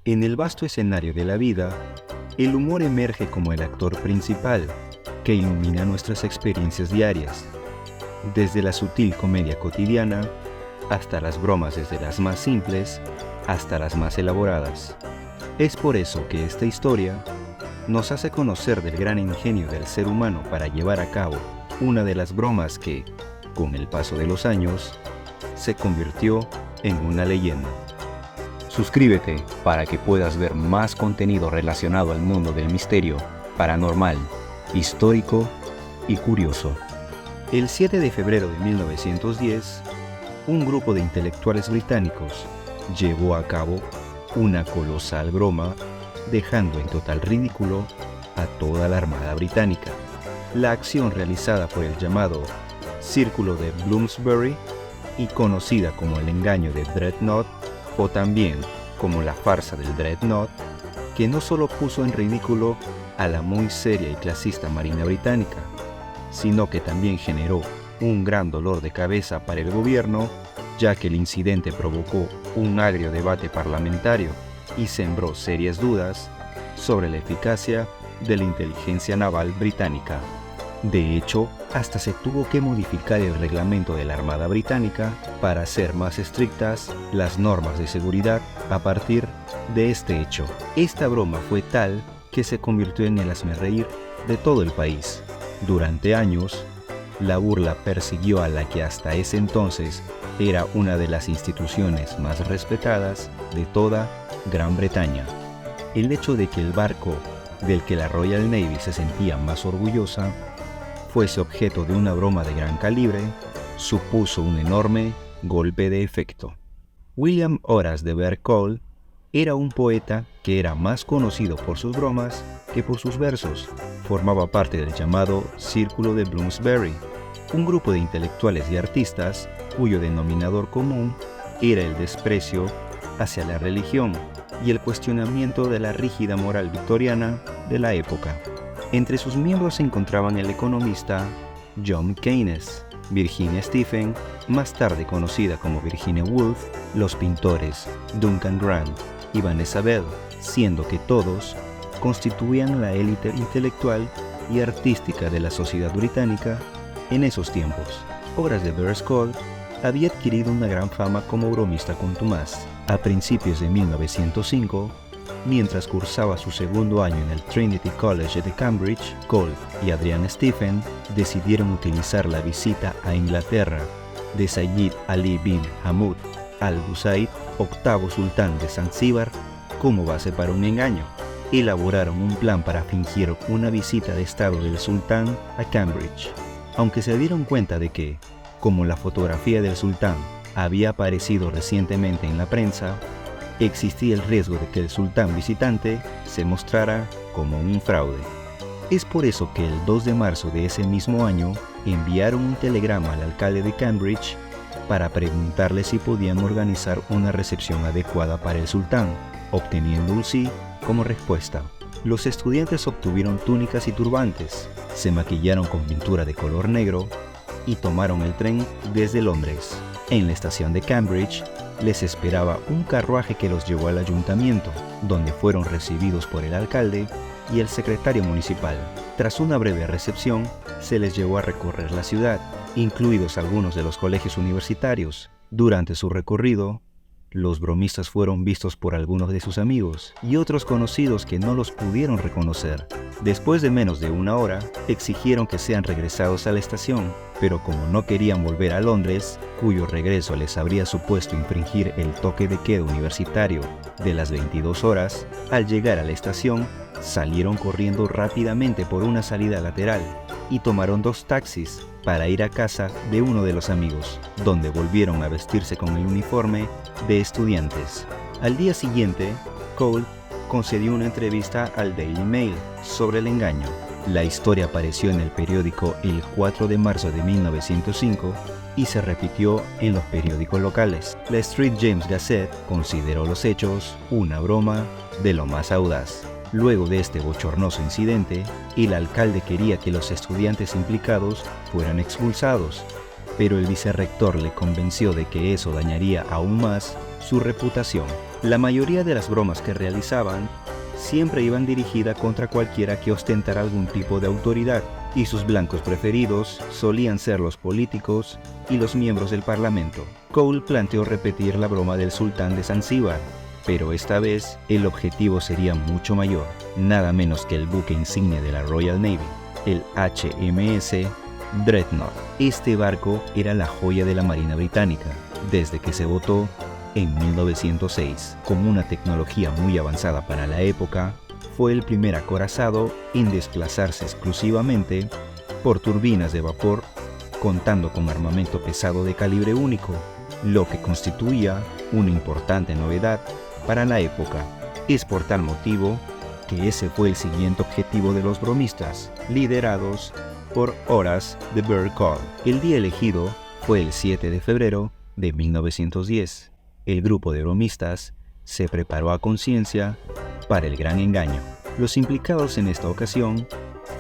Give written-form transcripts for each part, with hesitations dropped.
En el vasto escenario de la vida, el humor emerge como el actor principal que ilumina nuestras experiencias diarias, desde la sutil comedia cotidiana hasta las bromas, desde las más simples hasta las más elaboradas. Es por eso que esta historia nos hace conocer del gran ingenio del ser humano para llevar a cabo una de las bromas que, con el paso de los años, se convirtió en una leyenda. Suscríbete para que puedas ver más contenido relacionado al mundo del misterio, paranormal, histórico y curioso. El 7 de febrero de 1910, un grupo de intelectuales británicos llevó a cabo una colosal broma, dejando en total ridículo a toda la Armada Británica. La acción, realizada por el llamado Círculo de Bloomsbury y conocida como el engaño de Dreadnought, o también como la farsa del Dreadnought, que no solo puso en ridículo a la muy seria y clasista Marina Británica, sino que también generó un gran dolor de cabeza para el gobierno, ya que el incidente provocó un agrio debate parlamentario y sembró serias dudas sobre la eficacia de la inteligencia naval británica. De hecho, hasta se tuvo que modificar el reglamento de la Armada Británica para hacer más estrictas las normas de seguridad a partir de este hecho. Esta broma fue tal que se convirtió en el hazmerreír de todo el país. Durante años, la burla persiguió a la que hasta ese entonces era una de las instituciones más respetadas de toda Gran Bretaña. El hecho de que el barco del que la Royal Navy se sentía más orgullosa fuese objeto de una broma de gran calibre supuso un enorme golpe de efecto. William Horace de Vere Cole era un poeta que era más conocido por sus bromas que por sus versos. Formaba parte del llamado Círculo de Bloomsbury, un grupo de intelectuales y artistas cuyo denominador común era el desprecio hacia la religión y el cuestionamiento de la rígida moral victoriana de la época. Entre sus miembros se encontraban el economista John Keynes, Virginia Stephen, más tarde conocida como Virginia Woolf, los pintores Duncan Grant y Vanessa Bell, siendo que todos constituían la élite intelectual y artística de la sociedad británica en esos tiempos. Horace de Vere Cole había adquirido una gran fama como bromista contumaz. A principios de 1905, mientras cursaba su segundo año en el Trinity College de Cambridge, Cole y Adrian Stephen decidieron utilizar la visita a Inglaterra de Sayyid Ali bin Hamud al-Busaid, octavo sultán de Zanzíbar, como base para un engaño. Elaboraron un plan para fingir una visita de estado del sultán a Cambridge, aunque se dieron cuenta de que, como la fotografía del sultán había aparecido recientemente en la prensa, existía el riesgo de que el sultán visitante se mostrara como un fraude. Es por eso que el 2 de marzo de ese mismo año enviaron un telegrama al alcalde de Cambridge para preguntarle si podían organizar una recepción adecuada para el sultán, obteniendo un sí como respuesta. Los estudiantes obtuvieron túnicas y turbantes, se maquillaron con pintura de color negro y tomaron el tren desde Londres. En la estación de Cambridge les esperaba un carruaje que los llevó al ayuntamiento, donde fueron recibidos por el alcalde y el secretario municipal. Tras una breve recepción, se les llevó a recorrer la ciudad, incluidos algunos de los colegios universitarios. Durante su recorrido, los bromistas fueron vistos por algunos de sus amigos y otros conocidos que no los pudieron reconocer. Después de menos de una hora, exigieron que sean regresados a la estación, pero como no querían volver a Londres, cuyo regreso les habría supuesto infringir el toque de queda universitario de las 22 horas, al llegar a la estación, salieron corriendo rápidamente por una salida lateral y tomaron 2 taxis para ir a casa de uno de los amigos, donde volvieron a vestirse con el uniforme de estudiantes. Al día siguiente, Cole concedió una entrevista al Daily Mail sobre el engaño. La historia apareció en el periódico el 4 de marzo de 1905 y se repitió en los periódicos locales. La Street James Gazette consideró los hechos una broma de lo más audaz. Luego de este bochornoso incidente, el alcalde quería que los estudiantes implicados fueran expulsados, pero el vicerrector le convenció de que eso dañaría aún más su reputación. La mayoría de las bromas que realizaban siempre iban dirigidas contra cualquiera que ostentara algún tipo de autoridad, y sus blancos preferidos solían ser los políticos y los miembros del parlamento. Cole planteó repetir la broma del sultán de Zanzíbar, pero esta vez el objetivo sería mucho mayor, nada menos que el buque insignia de la Royal Navy, el HMS Dreadnought. Este barco era la joya de la Marina Británica, desde que se votó en 1906. Con una tecnología muy avanzada para la época, fue el primer acorazado en desplazarse exclusivamente por turbinas de vapor, contando con armamento pesado de calibre único, lo que constituía una importante novedad para la época. Es por tal motivo que ese fue el siguiente objetivo de los bromistas, liderados por Horace de Burgh. El día elegido fue el 7 de febrero de 1910. El grupo de bromistas se preparó a conciencia para el gran engaño. Los implicados en esta ocasión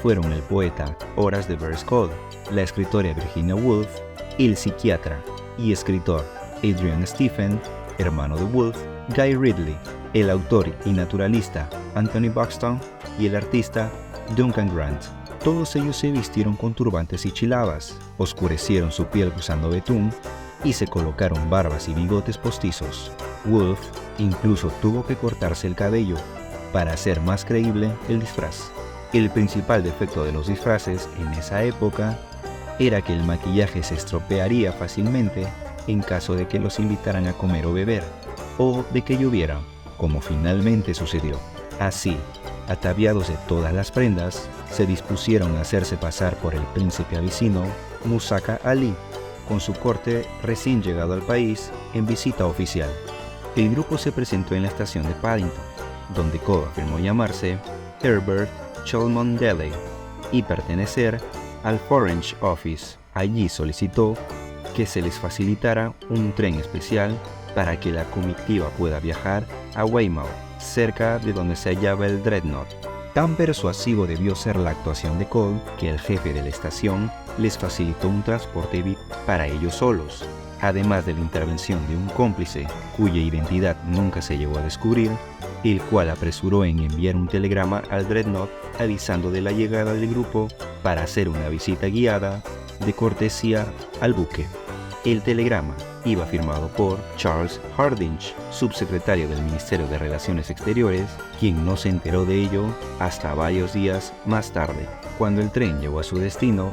fueron el poeta Horace de Burgh, la escritora Virginia Woolf, el psiquiatra y escritor Adrian Stephen, hermano de Woolf, Guy Ridley, el autor y naturalista Anthony Buxton y el artista Duncan Grant. Todos ellos se vistieron con turbantes y chilabas, oscurecieron su piel usando betún y se colocaron barbas y bigotes postizos. Woolf incluso tuvo que cortarse el cabello para hacer más creíble el disfraz. El principal defecto de los disfraces en esa época era que el maquillaje se estropearía fácilmente en caso de que los invitaran a comer o beber, o de que lloviera, como finalmente sucedió. Así, ataviados de todas las prendas, se dispusieron a hacerse pasar por el príncipe abisino Musaca Ali, con su corte recién llegado al país en visita oficial. El grupo se presentó en la estación de Paddington, donde Cole afirmó llamarse Herbert Cholmondeley y pertenecer al Foreign Office. Allí solicitó que se les facilitara un tren especial para que la comitiva pueda viajar a Weymouth, cerca de donde se hallaba el Dreadnought. Tan persuasivo debió ser la actuación de Cole que el jefe de la estación les facilitó un transporte VIP para ellos solos, además de la intervención de un cómplice cuya identidad nunca se llegó a descubrir, el cual apresuró en enviar un telegrama al Dreadnought avisando de la llegada del grupo para hacer una visita guiada de cortesía al buque. El telegrama iba firmado por Charles Hardinge, subsecretario del Ministerio de Relaciones Exteriores, quien no se enteró de ello hasta varios días más tarde. Cuando el tren llegó a su destino,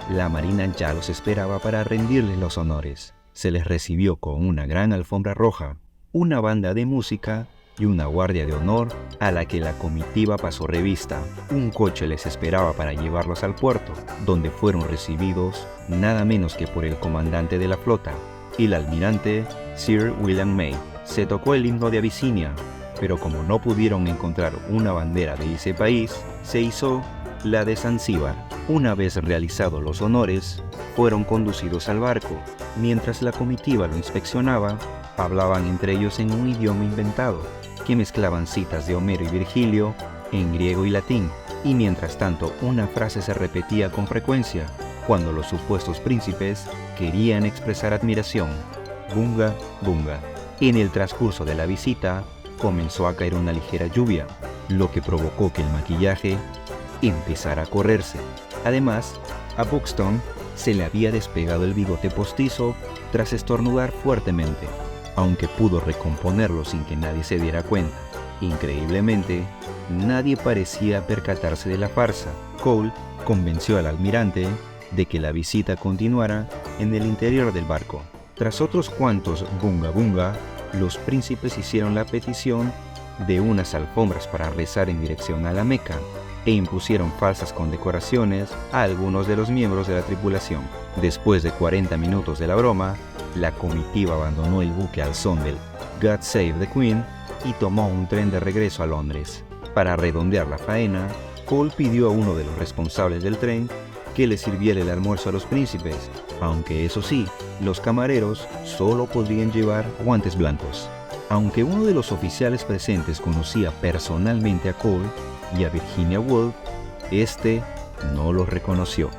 la Marina ya los esperaba para rendirles los honores. Se les recibió con una gran alfombra roja, una banda de música y una guardia de honor a la que la comitiva pasó revista. Un coche les esperaba para llevarlos al puerto, donde fueron recibidos nada menos que por el comandante de la flota, el almirante Sir William May. Se tocó el himno de Abisinia, pero como no pudieron encontrar una bandera de ese país, se izó la de Zanzíbar. Una vez realizados los honores, fueron conducidos al barco. Mientras la comitiva lo inspeccionaba, hablaban entre ellos en un idioma inventado, que mezclaban citas de Homero y Virgilio en griego y latín, y mientras tanto una frase se repetía con frecuencia cuando los supuestos príncipes querían expresar admiración: bunga, bunga. En el transcurso de la visita comenzó a caer una ligera lluvia, lo que provocó que el maquillaje empezara a correrse. Además, a Buxton se le había despegado el bigote postizo tras estornudar fuertemente, aunque pudo recomponerlo sin que nadie se diera cuenta. Increíblemente, nadie parecía percatarse de la farsa. Cole convenció al almirante de que la visita continuara en el interior del barco. Tras otros cuantos bunga bunga, los príncipes hicieron la petición de unas alfombras para rezar en dirección a la Meca e impusieron falsas condecoraciones a algunos de los miembros de la tripulación. Después de 40 minutos de la broma, la comitiva abandonó el buque al son del God Save the Queen y tomó un tren de regreso a Londres. Para redondear la faena, Cole pidió a uno de los responsables del tren que le sirviera el almuerzo a los príncipes, aunque eso sí, los camareros solo podrían llevar guantes blancos. Aunque uno de los oficiales presentes conocía personalmente a Cole y a Virginia Woolf, este no los reconoció.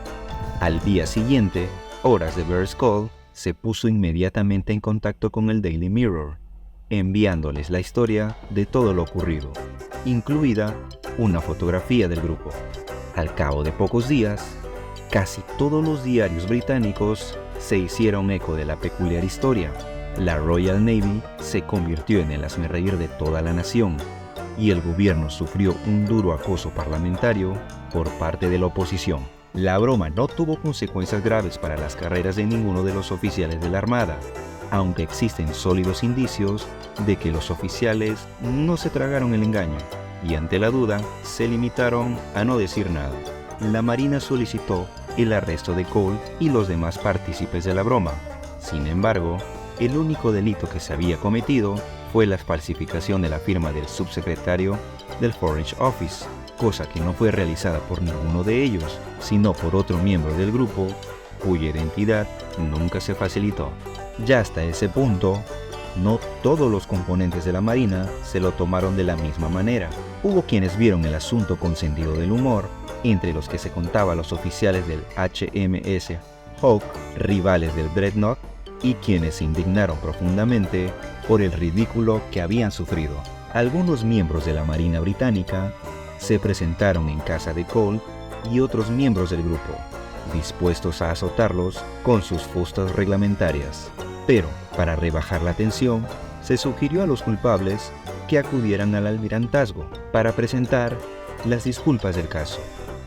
Al día siguiente, Horace de Burgh se puso inmediatamente en contacto con el Daily Mirror, enviándoles la historia de todo lo ocurrido, incluida una fotografía del grupo. Al cabo de pocos días, casi todos los diarios británicos se hicieron eco de la peculiar historia. La Royal Navy se convirtió en el hazmerreír de toda la nación y el gobierno sufrió un duro acoso parlamentario por parte de la oposición. La broma no tuvo consecuencias graves para las carreras de ninguno de los oficiales de la Armada, aunque existen sólidos indicios de que los oficiales no se tragaron el engaño y ante la duda se limitaron a no decir nada. La Marina solicitó el arresto de Cole y los demás partícipes de la broma. Sin embargo, el único delito que se había cometido fue la falsificación de la firma del subsecretario del Foreign Office, cosa que no fue realizada por ninguno de ellos, sino por otro miembro del grupo, cuya identidad nunca se facilitó. Ya hasta ese punto, no todos los componentes de la Marina se lo tomaron de la misma manera. Hubo quienes vieron el asunto con sentido del humor, entre los que se contaba los oficiales del HMS Hawke, rivales del Dreadnought, y quienes se indignaron profundamente por el ridículo que habían sufrido. Algunos miembros de la Marina británica se presentaron en casa de Cole y otros miembros del grupo, dispuestos a azotarlos con sus fustas reglamentarias. Pero, para rebajar la tensión, se sugirió a los culpables que acudieran al almirantazgo para presentar las disculpas del caso.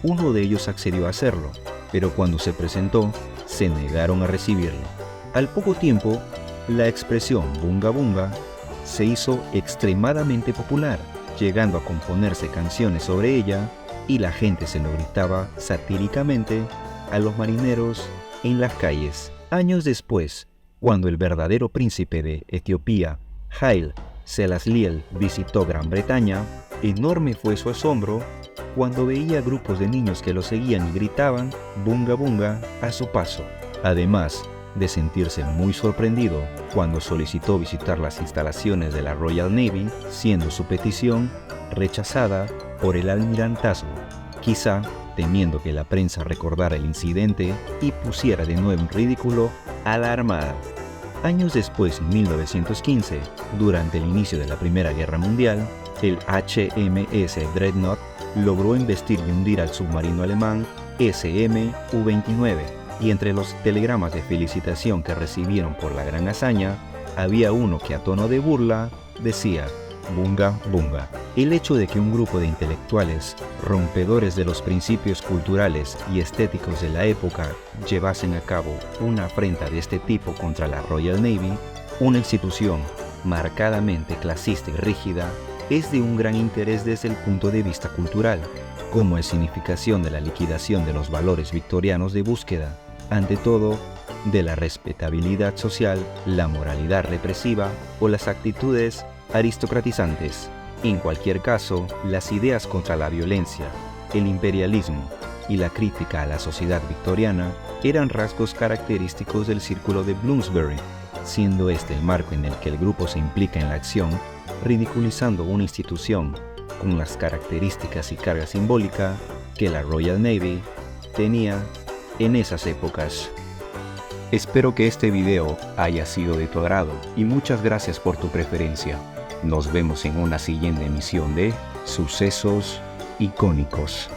Uno de ellos accedió a hacerlo, pero cuando se presentó, se negaron a recibirlo. Al poco tiempo, la expresión bunga bunga se hizo extremadamente popular, llegando a componerse canciones sobre ella y la gente se lo gritaba satíricamente a los marineros en las calles. Años después, cuando el verdadero príncipe de Etiopía, Haile Selassie, visitó Gran Bretaña, enorme fue su asombro cuando veía grupos de niños que lo seguían y gritaban bunga bunga a su paso. Además de sentirse muy sorprendido cuando solicitó visitar las instalaciones de la Royal Navy, siendo su petición rechazada por el almirantazgo, quizá temiendo que la prensa recordara el incidente y pusiera de nuevo en ridículo a la Armada. Años después, en 1915, durante el inicio de la Primera Guerra Mundial, el HMS Dreadnought logró embestir y hundir al submarino alemán SM-U-29, y entre los telegramas de felicitación que recibieron por la gran hazaña, había uno que a tono de burla decía bunga bunga. El hecho de que un grupo de intelectuales, rompedores de los principios culturales y estéticos de la época, llevasen a cabo una afrenta de este tipo contra la Royal Navy, una institución marcadamente clasista y rígida, es de un gran interés desde el punto de vista cultural, como significación de la liquidación de los valores victorianos de búsqueda, ante todo, de la respetabilidad social, la moralidad represiva o las actitudes aristocratizantes. En cualquier caso, las ideas contra la violencia, el imperialismo y la crítica a la sociedad victoriana eran rasgos característicos del Círculo de Bloomsbury, siendo este el marco en el que el grupo se implica en la acción, ridiculizando una institución con las características y carga simbólica que la Royal Navy tenía en esas épocas. Espero que este video haya sido de tu agrado y muchas gracias por tu preferencia. Nos vemos en una siguiente emisión de Sucesos Icónicos.